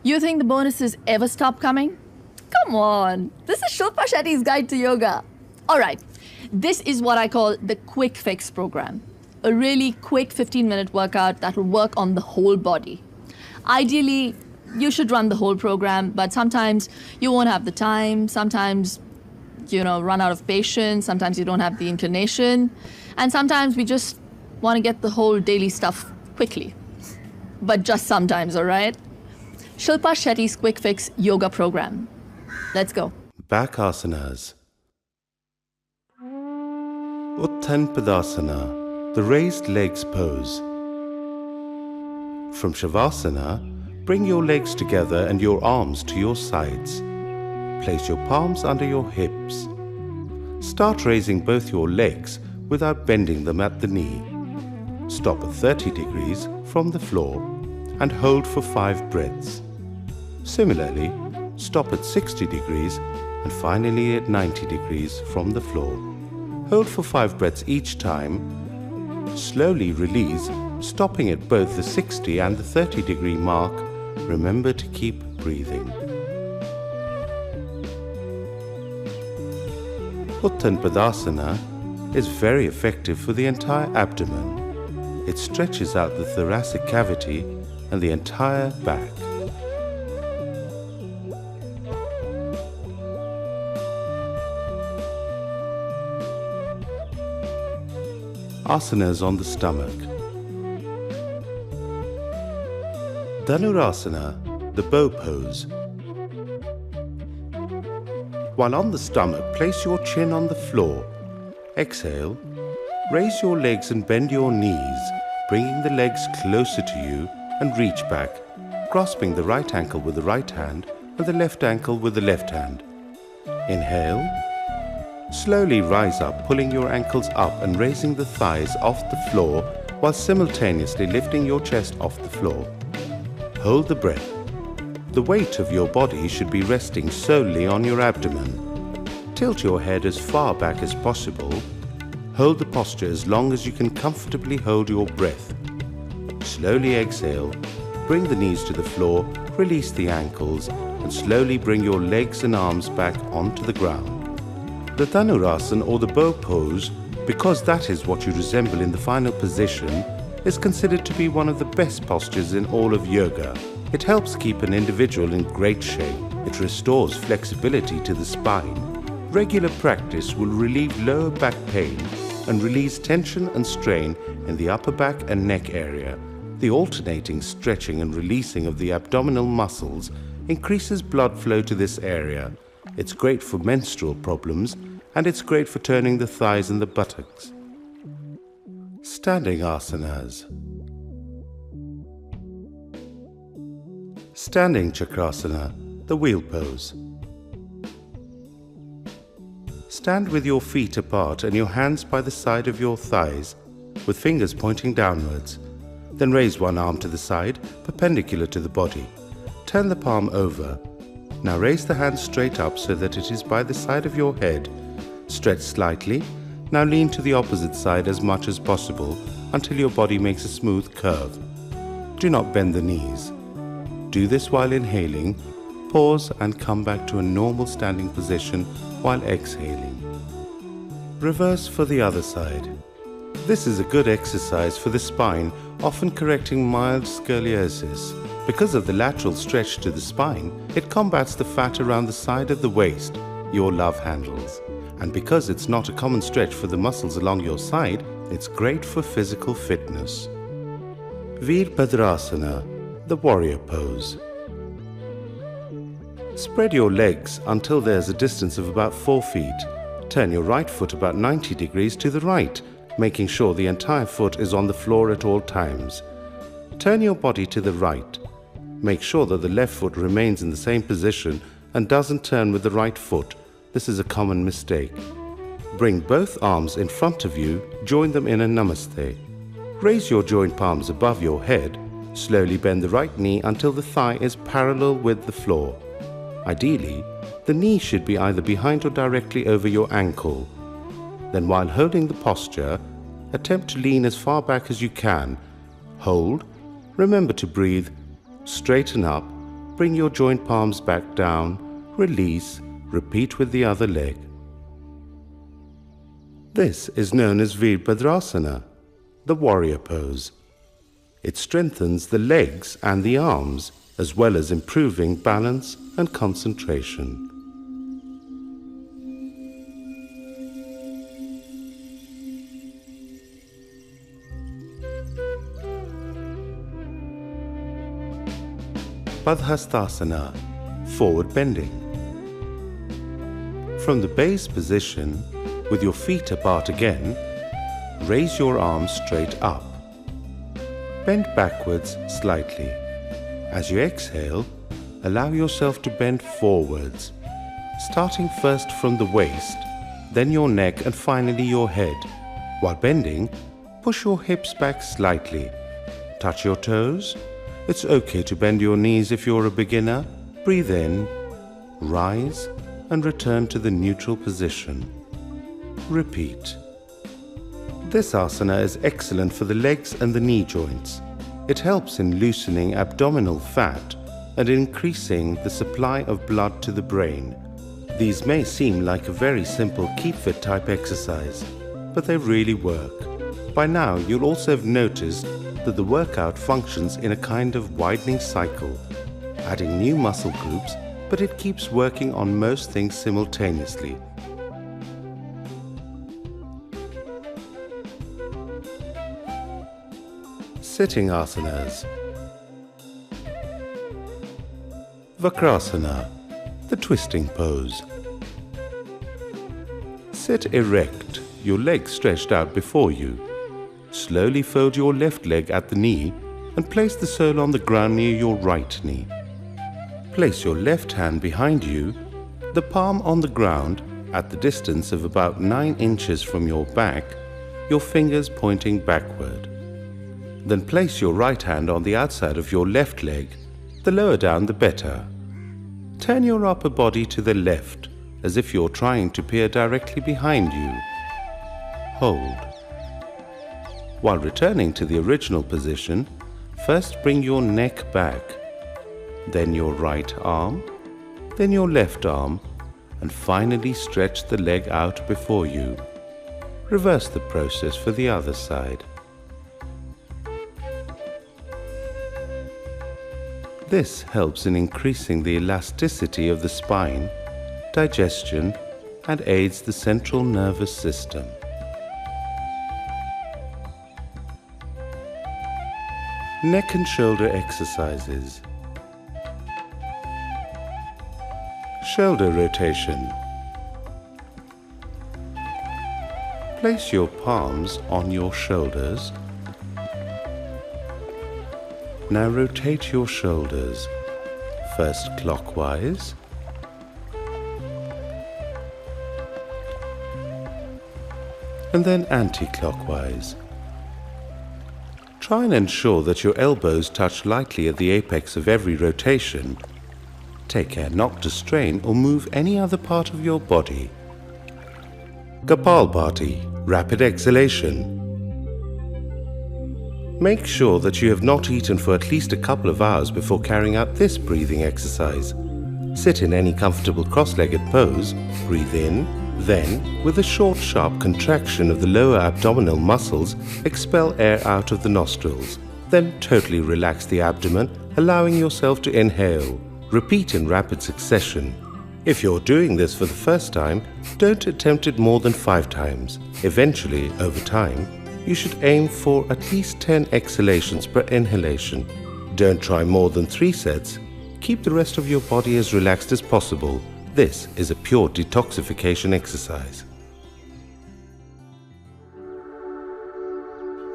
You think the bonuses ever stop coming? Come on, this is Shilpa Shetty's Guide to Yoga. All right, this is what I call the quick fix program. A really quick 15-minute workout that will work on the whole body. Ideally, you should run the whole program, but sometimes you won't have the time, sometimes run out of patience, sometimes you don't have the inclination, and sometimes we just want to get the whole daily stuff quickly. But just sometimes, all right? Shilpa Shetty's Quick Fix Yoga Program. Let's go. Back asanas. Uttan Padasana, the raised legs pose. From Shavasana, bring your legs together and your arms to your sides. Place your palms under your hips. Start raising both your legs without bending them at the knee. Stop at 30 degrees from the floor and hold for 5 breaths. Similarly, stop at 60 degrees and finally at 90 degrees from the floor. Hold for 5 breaths each time. Slowly release, stopping at both the 60 and the 30 degree mark. Remember to keep breathing. Uttan Padasana is very effective for the entire abdomen. It stretches out the thoracic cavity and the entire back. Asanas on the stomach. Dhanurasana, the bow pose. While on the stomach, place your chin on the floor. Exhale. Raise your legs and bend your knees, bringing the legs closer to you and reach back, grasping the right ankle with the right hand and the left ankle with the left hand. Inhale. Slowly rise up, pulling your ankles up and raising the thighs off the floor while simultaneously lifting your chest off the floor. Hold the breath. The weight of your body should be resting solely on your abdomen. Tilt your head as far back as possible. Hold the posture as long as you can comfortably hold your breath. Slowly exhale, bring the knees to the floor, release the ankles, and slowly bring your legs and arms back onto the ground. The Dhanurasana or the bow pose, because that is what you resemble in the final position, is considered to be one of the best postures in all of yoga. It helps keep an individual in great shape. It restores flexibility to the spine. Regular practice will relieve lower back pain and release tension and strain in the upper back and neck area. The alternating stretching and releasing of the abdominal muscles increases blood flow to this area. It's great for menstrual problems and it's great for turning the thighs and the buttocks. Standing asanas. Standing chakrasana, the wheel pose. Stand with your feet apart and your hands by the side of your thighs, with fingers pointing downwards. Then raise one arm to the side, perpendicular to the body. Turn the palm over. Now raise the hand straight up so that it is by the side of your head. Stretch slightly. Now lean to the opposite side as much as possible until your body makes a smooth curve. Do not bend the knees. Do this while inhaling. Pause and come back to a normal standing position while exhaling. Reverse for the other side. This is a good exercise for the spine, often correcting mild scoliosis. Because of the lateral stretch to the spine, it combats the fat around the side of the waist, your love handles. And because it's not a common stretch for the muscles along your side, it's great for physical fitness. Virabhadrasana, the warrior pose. Spread your legs until there's a distance of about 4 feet. Turn your right foot about 90 degrees to the right, making sure the entire foot is on the floor at all times. Turn your body to the right. Make sure that the left foot remains in the same position and doesn't turn with the right foot. This is a common mistake. Bring both arms in front of you, join them in a namaste. Raise your joined palms above your head. Slowly bend the right knee until the thigh is parallel with the floor. Ideally, the knee should be either behind or directly over your ankle. Then while holding the posture, attempt to lean as far back as you can. Hold, remember to breathe, straighten up, Bring your joint palms back down, release, repeat with the other leg. This is known as Virabhadrasana, the warrior pose. It strengthens the legs and the arms, as well as improving balance and concentration. Padhastasana, forward bending. From the base position, with your feet apart again, raise your arms straight up. Bend backwards slightly. As you exhale, allow yourself to bend forwards, starting first from the waist, then your neck and finally your head. While bending, push your hips back slightly. Touch your toes. It's okay to bend your knees if you're a beginner. Breathe in, rise, and return to the neutral position. Repeat. This asana is excellent for the legs and the knee joints. It helps in loosening abdominal fat and increasing the supply of blood to the brain. These may seem like a very simple keep fit type exercise, but they really work. By now, you'll also have noticed that the workout functions in a kind of widening cycle, adding new muscle groups, but it keeps working on most things simultaneously. Sitting asanas. Vakrasana, the twisting pose. Sit erect, your legs stretched out before you. Slowly fold your left leg at the knee and place the sole on the ground near your right knee. Place your left hand behind you, the palm on the ground at the distance of about 9 inches from your back, your fingers pointing backward. Then place your right hand on the outside of your left leg, the lower down the better. Turn your upper body to the left, as if you're trying to peer directly behind you. Hold. While returning to the original position, first bring your neck back, then your right arm, then your left arm, and finally stretch the leg out before you. Reverse the process for the other side. This helps in increasing the elasticity of the spine, digestion, and aids the central nervous system. Neck and shoulder exercises. Shoulder rotation. Place your palms on your shoulders. Now rotate your shoulders, first clockwise, and then anti-clockwise. Try and ensure that your elbows touch lightly at the apex of every rotation. Take care not to strain or move any other part of your body. Kapalbhati, rapid exhalation. Make sure that you have not eaten for at least a couple of hours before carrying out this breathing exercise. Sit in any comfortable cross-legged pose, breathe in, then, with a short, sharp contraction of the lower abdominal muscles, expel air out of the nostrils. Then totally relax the abdomen, allowing yourself to inhale. Repeat in rapid succession. If you're doing this for the first time, don't attempt it more than 5 times. Eventually, over time, you should aim for at least 10 exhalations per inhalation. Don't try more than 3 sets. Keep the rest of your body as relaxed as possible. This is a pure detoxification exercise.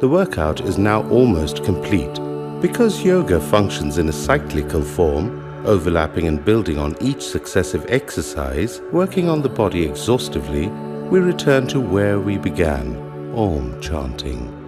The workout is now almost complete. Because yoga functions in a cyclical form, overlapping and building on each successive exercise, working on the body exhaustively, we return to where we began, Om chanting.